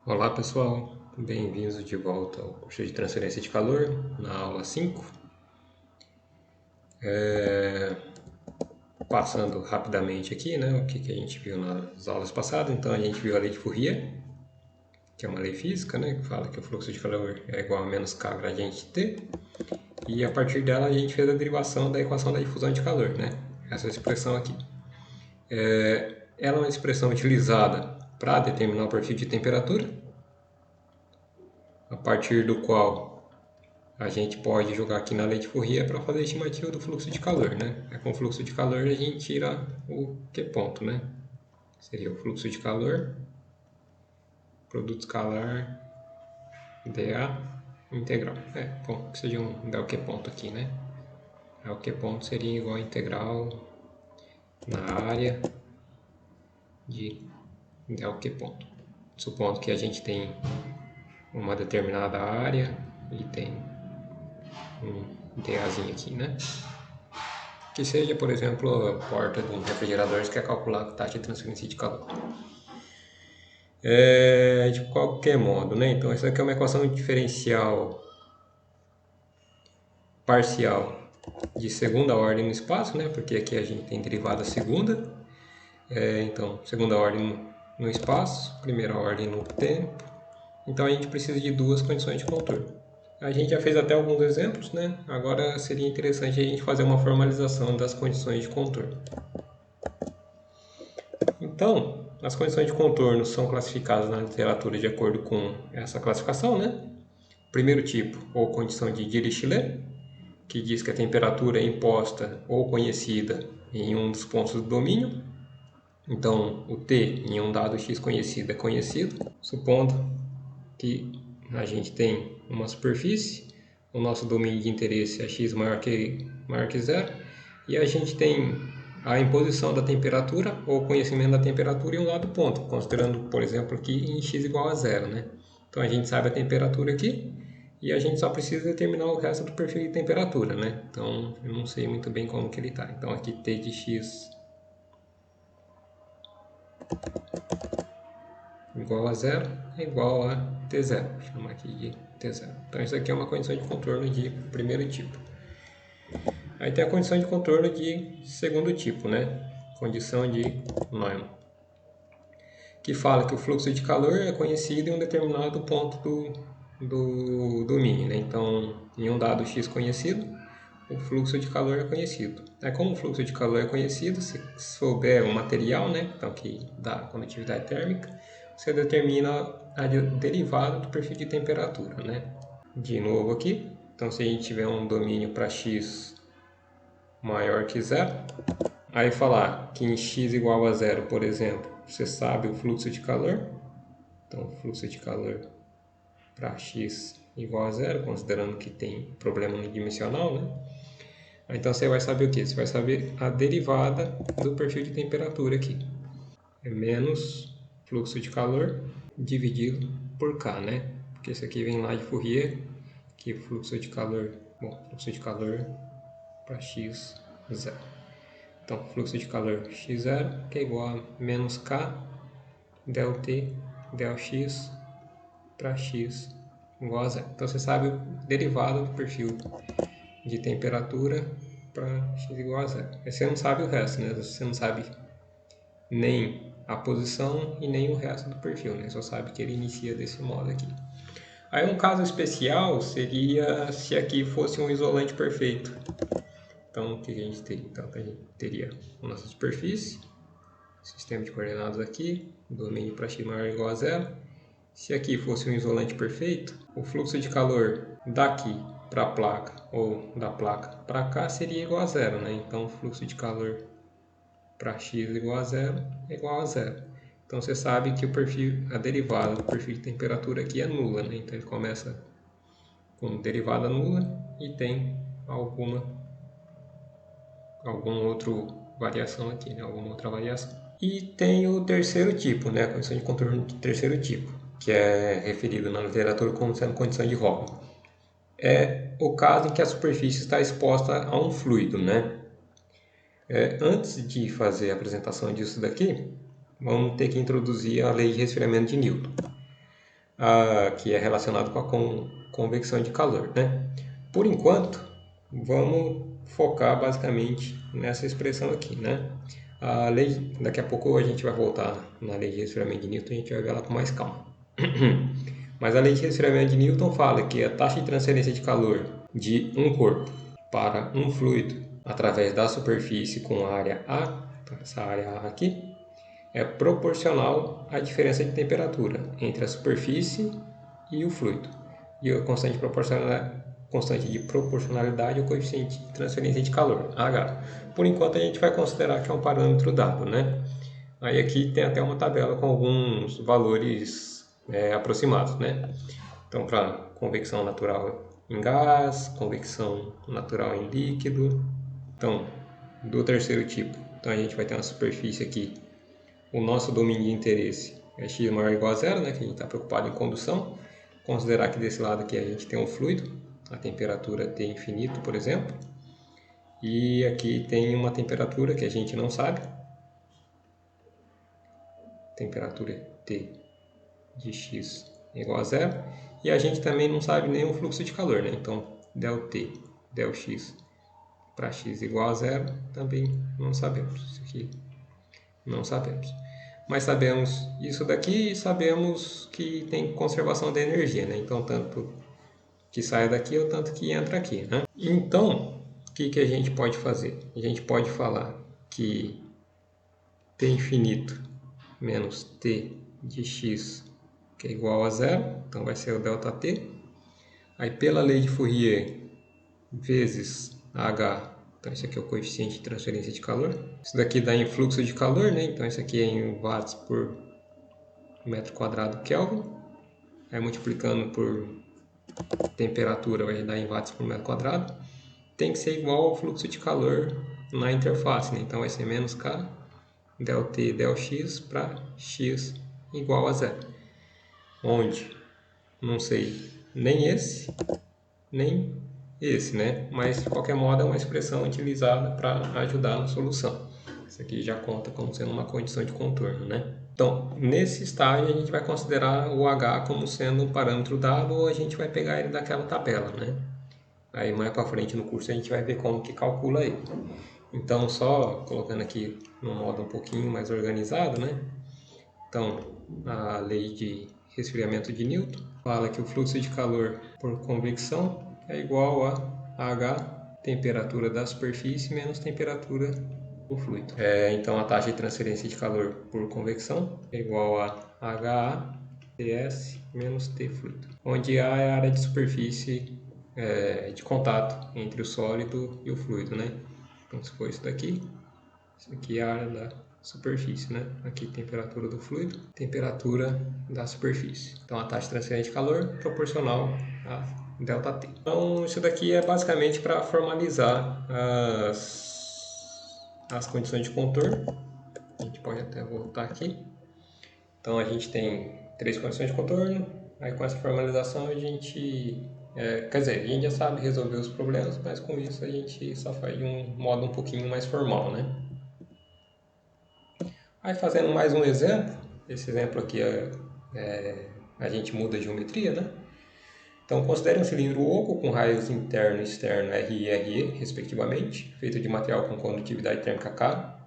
Olá pessoal, bem-vindos de volta ao curso de transferência de calor, na aula 5. Passando rapidamente aqui, né, o que a gente viu nas aulas passadas. Então a gente viu a lei de Fourier, que é uma lei física, né, que fala que o fluxo de calor é igual a menos K gradiente T. E a partir dela a gente fez a derivação da equação da difusão de calor, né, essa expressão aqui. Ela é uma expressão utilizada para determinar o perfil de temperatura, a partir do qual a gente pode jogar aqui na lei de Fourier para fazer a estimativa do fluxo de calor, né? Com o fluxo de calor a gente tira o Q ponto, né? Seria o fluxo de calor, produto escalar, dA integral. Bom, que seja um del Q ponto aqui, né? O Q ponto seria igual a integral na área de del Q ponto. Supondo que a gente tem uma determinada área e tem um dAzinho aqui, né? Que seja, por exemplo, a porta de um refrigerador que quer calcular a taxa de transferência de calor. De qualquer modo, né? Então, essa aqui é uma equação diferencial parcial de segunda ordem no espaço, né? Porque aqui a gente tem derivada segunda. Então, segunda ordem no espaço, primeira ordem no tempo. Então, a gente precisa de duas condições de contorno. A gente já fez até alguns exemplos, né? Agora seria interessante a gente fazer uma formalização das condições de contorno. Então, as condições de contorno são classificadas na literatura de acordo com essa classificação, né? Primeiro tipo, ou condição de Dirichlet, que diz que a temperatura é imposta ou conhecida em um dos pontos do domínio. Então, o T em um dado x conhecido é conhecido, supondo que a gente tem uma superfície, o nosso domínio de interesse é x maior que zero, e a gente tem a imposição da temperatura ou conhecimento da temperatura em um lado ponto, considerando, por exemplo, aqui em x igual a zero, né? Então a gente sabe a temperatura aqui e a gente só precisa determinar o resto do perfil de temperatura, né? Então eu não sei muito bem como que ele está. Então aqui t de x igual a zero é igual a t0. Vou chamar aqui de t0. Então isso aqui é uma condição de contorno de primeiro tipo. Aí tem a condição de contorno de segundo tipo, né? Condição de Neumann, que fala que o fluxo de calor é conhecido em um determinado ponto do domínio, né? Então, em um dado x conhecido, o fluxo de calor é conhecido. Como o fluxo de calor é conhecido, se souber o material, né? Então, que dá condutividade térmica, você determina a derivada do perfil de temperatura, né? De novo aqui, então se a gente tiver um domínio para x maior que zero, aí falar que em x igual a zero, por exemplo, você sabe o fluxo de calor. Então, o fluxo de calor para x igual a zero, considerando que tem problema no dimensional, né? Então, você vai saber o que? Você vai saber a derivada do perfil de temperatura aqui. É menos fluxo de calor dividido por K, né? Porque isso aqui vem lá de Fourier, que fluxo de calor para x zero. Então, fluxo de calor x0, que é igual a menos K del T del x para x igual a zero. Então, você sabe o derivado do perfil de temperatura para x igual a zero. Aí você não sabe o resto, né? Você não sabe nem a posição e nem o resto do perfil, né? Só sabe que ele inicia desse modo aqui. Aí um caso especial seria se aqui fosse um isolante perfeito. Então, o que a gente teria? Então, a gente teria a nossa superfície, sistema de coordenadas aqui, domínio para x maior ou igual a zero. Se aqui fosse um isolante perfeito, o fluxo de calor daqui para a placa ou da placa para cá seria igual a zero, né? Então, o fluxo de calor para x igual a zero é igual a zero. Então, você sabe que a derivada do perfil de temperatura aqui é nula, né? Então, ele começa com derivada nula e tem alguma outra variação aqui, né? Alguma outra variação. E tem o terceiro tipo, né? A condição de contorno do terceiro tipo, que é referido na literatura como sendo condição de Hoffman. É o caso em que a superfície está exposta a um fluido, né? Antes de fazer a apresentação disso daqui, vamos ter que introduzir a lei de resfriamento de Newton. que é relacionado com a convecção de calor, né? Por enquanto, vamos focar basicamente nessa expressão aqui, né? A lei, daqui a pouco a gente vai voltar na lei de resfriamento de Newton e a gente vai ver ela com mais calma. Mas a lei de resfriamento de Newton fala que a taxa de transferência de calor de um corpo para um fluido através da superfície com a área A, então essa área A aqui, é proporcional à diferença de temperatura entre a superfície e o fluido. E a constante de proporcionalidade é o coeficiente de transferência de calor, H. Por enquanto a gente vai considerar que é um parâmetro dado, né? Aí aqui tem até uma tabela com alguns valores aproximados, né? Então, para convecção natural em gás, convecção natural em líquido. Então, do terceiro tipo, então a gente vai ter uma superfície aqui. O nosso domínio de interesse é x maior ou igual a zero, né? Que a gente está preocupado em condução. Considerar que desse lado aqui a gente tem um fluido, a temperatura T infinito, por exemplo. E aqui tem uma temperatura que a gente não sabe. Temperatura T de x igual a zero. E a gente também não sabe nem o fluxo de calor, né? Então, ΔT, ΔX para x igual a zero, também não sabemos. Isso aqui não sabemos. Mas sabemos isso daqui e sabemos que tem conservação da energia, né? Então, tanto que sai daqui ou tanto que entra aqui, né? Então, o que a gente pode fazer? A gente pode falar que T infinito menos T de x, que é igual a zero, então vai ser o ΔT. Aí, pela lei de Fourier, vezes H, então isso aqui é o coeficiente de transferência de calor. Isso daqui dá em fluxo de calor, né? Então isso aqui é em watts por metro quadrado Kelvin. Aí multiplicando por temperatura vai dar em watts por metro quadrado. Tem que ser igual ao fluxo de calor na interface, né? Então vai ser menos K ΔT ΔX para x igual a zero. Onde não sei nem esse, nem esse, né? Mas de qualquer modo é uma expressão utilizada para ajudar na solução. Isso aqui já conta como sendo uma condição de contorno, né? Então, nesse estágio a gente vai considerar o H como sendo um parâmetro dado ou a gente vai pegar ele daquela tabela, né? Aí mais para frente no curso a gente vai ver como que calcula ele. Então, só colocando aqui no modo um pouquinho mais organizado, né? Então, a lei de resfriamento de Newton fala que o fluxo de calor por convecção é igual a H, temperatura da superfície, menos temperatura do fluido. Então, a taxa de transferência de calor por convecção é igual a HA TS menos T fluido, onde A é a área de superfície de contato entre o sólido e o fluido, né? Então, se for isso daqui, isso aqui é a área da superfície, né? Aqui temperatura do fluido, temperatura da superfície. Então a taxa de transferência de calor proporcional a ΔT. Então isso daqui é basicamente para formalizar as condições de contorno. A gente pode até voltar aqui. Então a gente tem 3 condições de contorno. Aí com essa formalização a gente quer dizer, a gente já sabe resolver os problemas, mas com isso a gente só faz de um modo um pouquinho mais formal, né? Aí fazendo mais um exemplo, esse exemplo aqui a gente muda a geometria, né? Então considere um cilindro oco com raios interno e externo R e RE, respectivamente, feito de material com condutividade térmica K,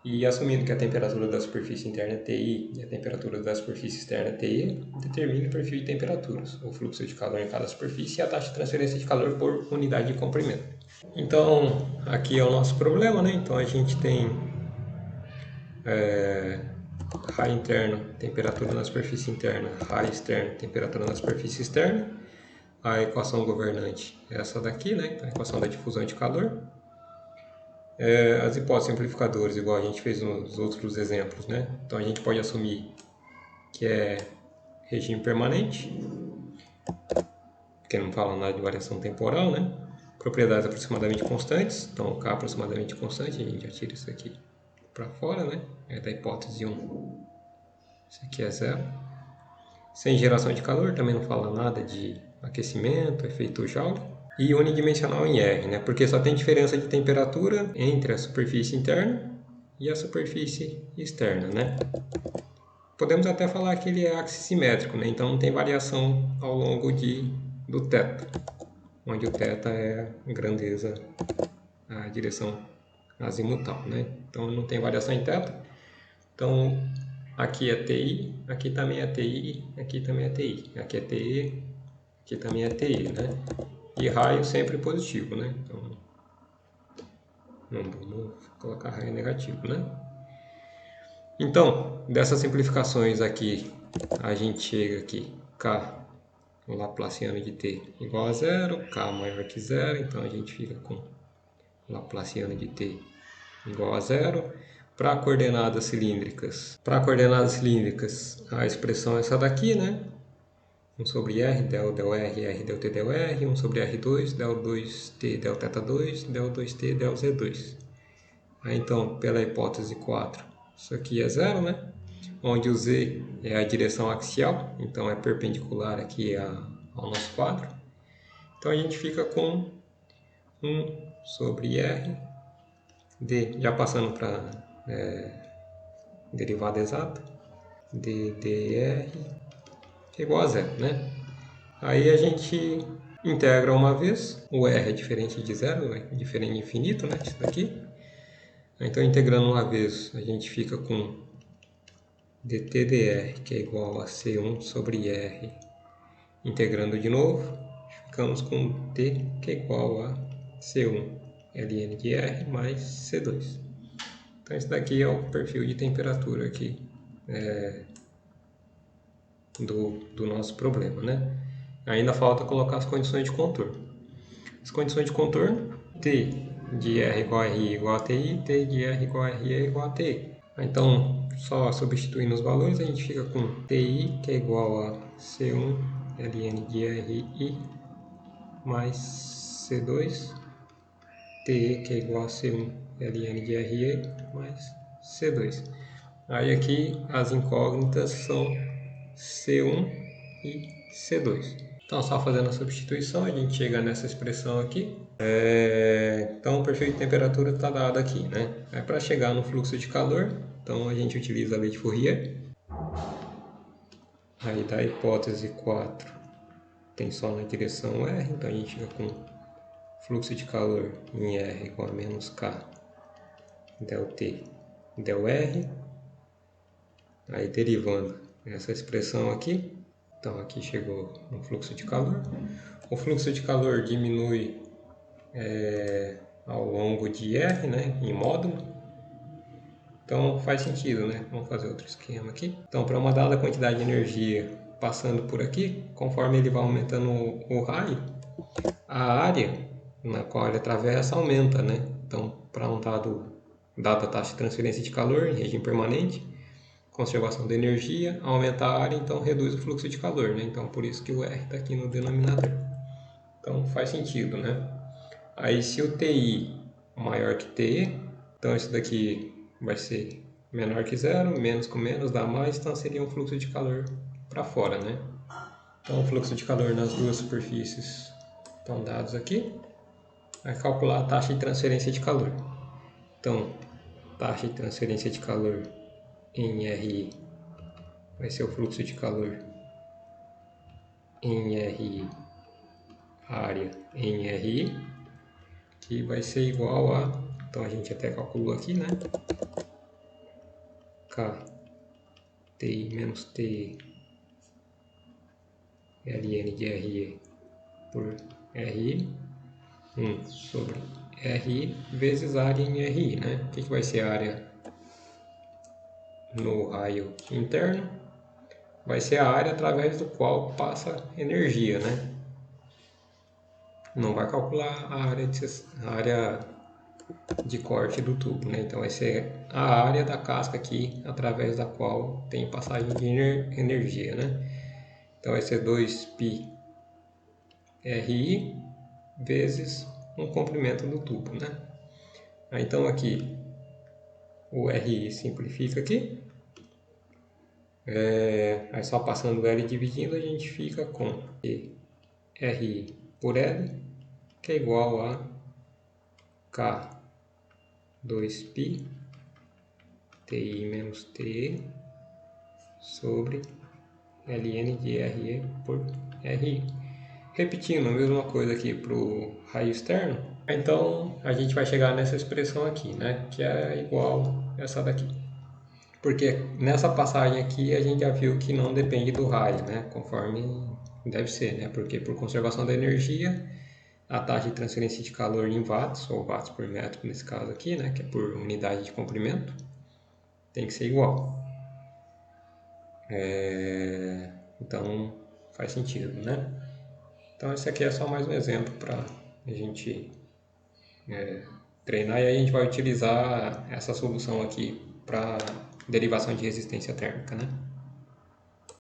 e assumindo que a temperatura da superfície interna é TI e a temperatura da superfície externa é TE, determine o perfil de temperaturas, o fluxo de calor em cada superfície e a taxa de transferência de calor por unidade de comprimento. Então, aqui é o nosso problema, né? Então a gente tem raio interno, temperatura na superfície interna, raio externo, temperatura na superfície externa. A equação governante é essa daqui, né? A equação da difusão de calor. As hipóteses simplificadoras, igual a gente fez nos outros exemplos, né? Então a gente pode assumir que é regime permanente, porque não fala nada de variação temporal, né? Propriedades aproximadamente constantes, então K aproximadamente constante, a gente já tira isso aqui para fora, né? É da hipótese 1. Isso aqui é zero. Sem geração de calor, também não fala nada de aquecimento, efeito Joule. E unidimensional em R, né? Porque só tem diferença de temperatura entre a superfície interna e a superfície externa, né? Podemos até falar que ele é axissimétrico, né? Então não tem variação ao longo do θ, onde o θ é a grandeza, a direção azimutal, né? Então não tem variação em θ. Então aqui é TI, aqui também é TI, aqui também é TI, aqui é TE, aqui também é TE, né? E raio sempre positivo, né? Então não vamos colocar raio negativo, né? Então, dessas simplificações aqui, a gente chega aqui, K, o Laplaciano de T igual a zero, K maior que zero, então a gente fica com Laplaciano de T igual a zero. Para coordenadas cilíndricas, a expressão é essa daqui, né? 1 sobre R, del R, R del T del R, 1 sobre R2, del 2T del θ2, del 2T del Z2. Aí, então, pela hipótese 4, isso aqui é zero, né? Onde o Z é a direção axial, então é perpendicular aqui ao nosso quadro. Então a gente fica com 1 sobre R, D, já passando para derivada exata, ddr é igual a zero, né? Aí a gente integra uma vez, o R é diferente de zero, é diferente de infinito, né? Isso daqui. Então integrando uma vez, a gente fica com dt dr, que é igual a C1 sobre R. Integrando de novo, ficamos com T, que é igual a C1 ln de R mais C2. Então esse daqui é o perfil de temperatura aqui do nosso problema, né? Ainda falta colocar as condições de contorno. As condições de contorno, T de R igual a RI igual a TI, T de R igual a RE igual a TI. Então, só substituindo os valores, a gente fica com TI, que é igual a C1 ln de RI mais C2, TE, que é igual a C1 ln de RE mais C2. Aí aqui as incógnitas são C1 e C2. Então, só fazendo a substituição, a gente chega nessa expressão aqui. Então, o perfil de temperatura está dado aqui, né? Para chegar no fluxo de calor, então a gente utiliza a lei de Fourier. Aí da hipótese 4 tem só na direção R, então a gente fica com fluxo de calor em R igual a menos K del T del R. Aí derivando essa expressão aqui, então aqui chegou no fluxo de calor. O fluxo de calor diminui ao longo de R, né, em módulo. Então faz sentido, né? Vamos fazer outro esquema aqui. Então, para uma dada quantidade de energia passando por aqui, conforme ele vai aumentando o raio, a área na qual ele atravessa aumenta, né? Então, para um dada taxa de transferência de calor em regime permanente, conservação de energia, aumenta a área, então reduz o fluxo de calor, né? Então, por isso que o R está aqui no denominador. Então, faz sentido, né? Aí, se o TI maior que TE, então isso daqui vai ser menor que zero, menos com menos dá mais, então seria um fluxo de calor para fora, né? Então, o fluxo de calor nas duas superfícies estão dados aqui. Vai calcular a taxa de transferência de calor. Então, taxa de transferência de calor em RI vai ser o fluxo de calor em RI, área em RI, que vai ser igual a, então a gente até calculou aqui, né? K TI menos TE ln de RE por RI, 1 sobre RI vezes área em RI, né? O que vai ser a área no raio interno? Vai ser a área através do qual passa energia, né? Não vai calcular a área de corte do tubo, né? Então vai ser a área da casca aqui através da qual tem passagem de energia, né? Então vai ser 2π RI vezes um comprimento do tubo, né? Então aqui o RI simplifica aqui. Aí só passando o L e dividindo, a gente fica com RI por L, que é igual a K2π TI menos TE sobre ln de RE por RI. Repetindo a mesma coisa aqui para o raio externo, então a gente vai chegar nessa expressão aqui, né? Que é igual essa daqui. Porque nessa passagem aqui a gente já viu que não depende do raio, né? Conforme deve ser, né? Porque por conservação da energia, a taxa de transferência de calor em watts, ou watts por metro nesse caso aqui, né? Que é por unidade de comprimento, tem que ser igual. Então faz sentido, né? Então esse aqui é só mais um exemplo para a gente treinar, e aí a gente vai utilizar essa solução aqui para derivação de resistência térmica, né?